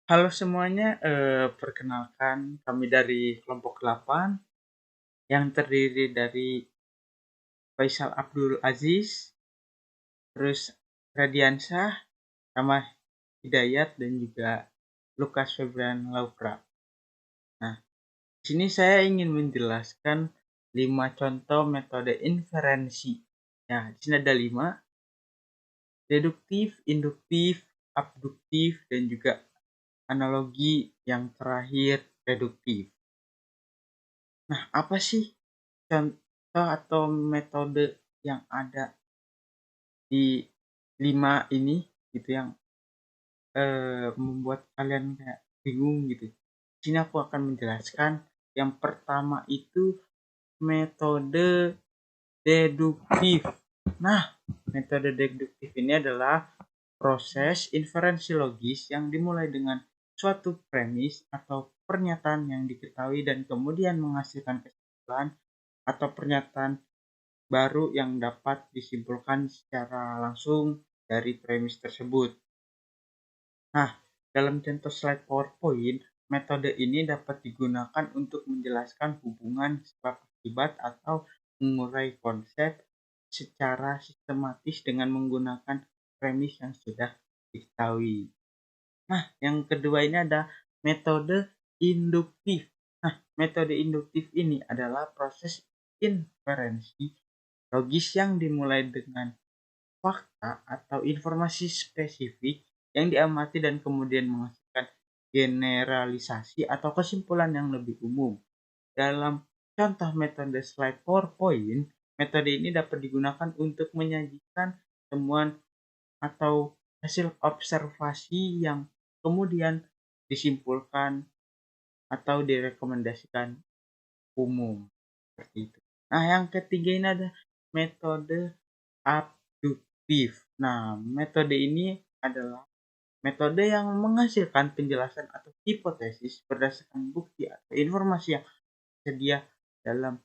Halo semuanya, perkenalkan kami dari kelompok 8 yang terdiri dari Faisal Abdul Aziz, terus Radiansyah, Rahmat Hidayat, dan juga Lukas Febrian Laupra. Nah, di sini saya ingin menjelaskan 5 contoh metode inferensi. Nah, di sini ada 5: deduktif, induktif, abduktif, dan juga analogi yang terakhir reduktif. Nah, apa sih contoh atau metode yang ada di 5 ini gitu yang membuat kalian kayak bingung gitu? Di sini aku akan menjelaskan. Yang pertama itu metode deduktif. Nah, metode deduktif ini adalah proses inferensi logis yang dimulai dengan suatu premis atau pernyataan yang diketahui dan kemudian menghasilkan kesimpulan atau pernyataan baru yang dapat disimpulkan secara langsung dari premis tersebut. Nah, dalam contoh slide PowerPoint, metode ini dapat digunakan untuk menjelaskan hubungan sebab akibat atau mengurai konsep secara sistematis dengan menggunakan premis yang sudah diketahui. Nah, yang kedua ini ada metode induktif. Nah, metode induktif ini adalah proses inferensi logis yang dimulai dengan fakta atau informasi spesifik yang diamati dan kemudian menghasilkan generalisasi atau kesimpulan yang lebih umum. Dalam contoh metode slide PowerPoint, metode ini dapat digunakan untuk menyajikan temuan atau hasil observasi yang kemudian disimpulkan atau direkomendasikan umum, seperti itu. Nah, yang ketiga ini ada metode abduktif. Nah, metode ini adalah metode yang menghasilkan penjelasan atau hipotesis berdasarkan bukti atau informasi dalam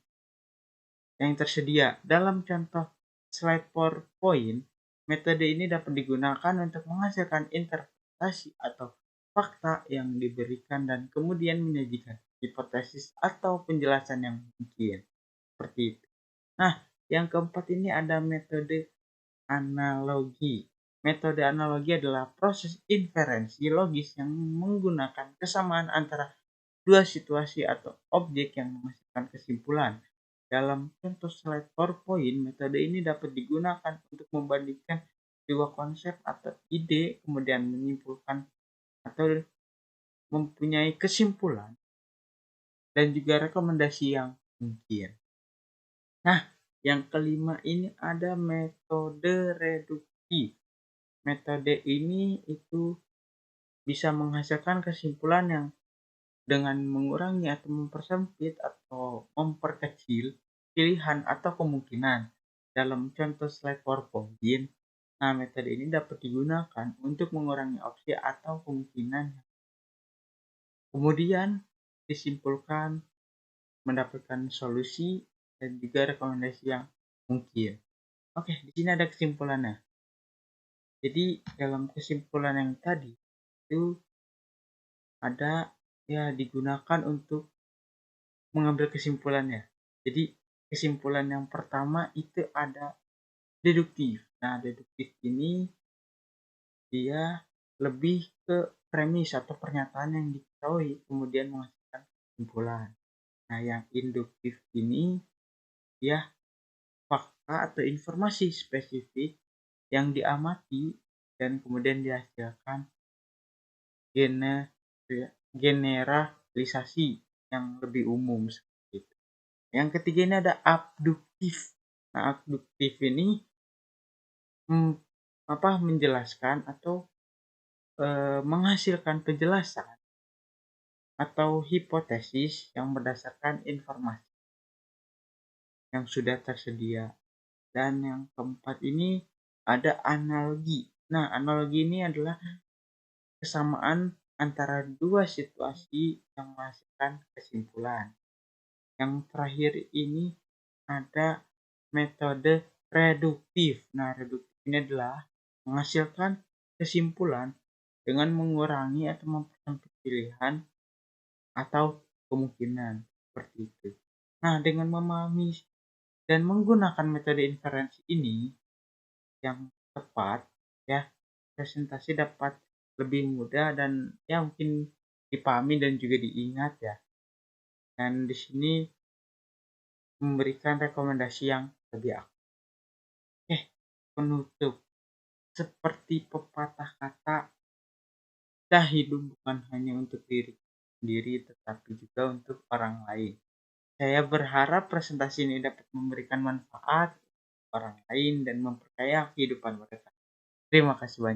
yang tersedia. Dalam contoh slide PowerPoint, metode ini dapat digunakan untuk menghasilkan interpretasi atau fakta yang diberikan dan kemudian menyajikan hipotesis atau penjelasan yang mungkin. Seperti itu. Nah, yang keempat ini ada metode analogi. Metode analogi adalah proses inferensi logis yang menggunakan kesamaan antara dua situasi atau objek yang menghasilkan kesimpulan. Dalam contoh slide PowerPoint, metode ini dapat digunakan untuk membandingkan dua konsep atau ide, kemudian menyimpulkan atau mempunyai kesimpulan dan juga rekomendasi yang mungkin. Nah, yang kelima ini ada metode reduktif. Metode ini itu bisa menghasilkan kesimpulan yang dengan mengurangi atau mempersempit atau memperkecil pilihan atau kemungkinan. Dalam contoh slide PowerPoint, nah metode ini dapat digunakan untuk mengurangi opsi atau kemungkinan, kemudian disimpulkan mendapatkan solusi dan juga rekomendasi yang mungkin. Oke, di sini ada kesimpulannya. Jadi dalam kesimpulan yang tadi itu ada digunakan untuk mengambil kesimpulannya. Jadi kesimpulan yang pertama itu ada deduktif. Nah, deduktif ini dia lebih ke premis atau pernyataan yang diketahui kemudian menghasilkan kesimpulan. Nah, yang induktif ini dia fakta atau informasi spesifik yang diamati dan kemudian dihasilkan generalisasi yang lebih umum seperti itu. Yang ketiga ini ada abduktif. Nah, abduktif ini menjelaskan atau menghasilkan penjelasan atau hipotesis yang berdasarkan informasi yang sudah tersedia. Dan yang keempat ini ada analogi. Nah, analogi ini adalah kesamaan antara dua situasi yang menghasilkan kesimpulan. Yang terakhir ini ada metode reduktif. Nah, reduktif ini adalah menghasilkan kesimpulan dengan mengurangi atau mempersempit pilihan atau kemungkinan seperti itu. Nah, dengan memahami dan menggunakan metode inferensi ini yang tepat, ya, presentasi dapat lebih mudah dan ya mungkin dipahami dan juga diingat ya. Dan di sini memberikan rekomendasi yang lebih aktif. Oke, penutup. Seperti pepatah kata, kita hidup bukan hanya untuk diri sendiri, tetapi juga untuk orang lain. Saya berharap presentasi ini dapat memberikan manfaat orang lain dan memperkaya kehidupan mereka. Terima kasih banyak.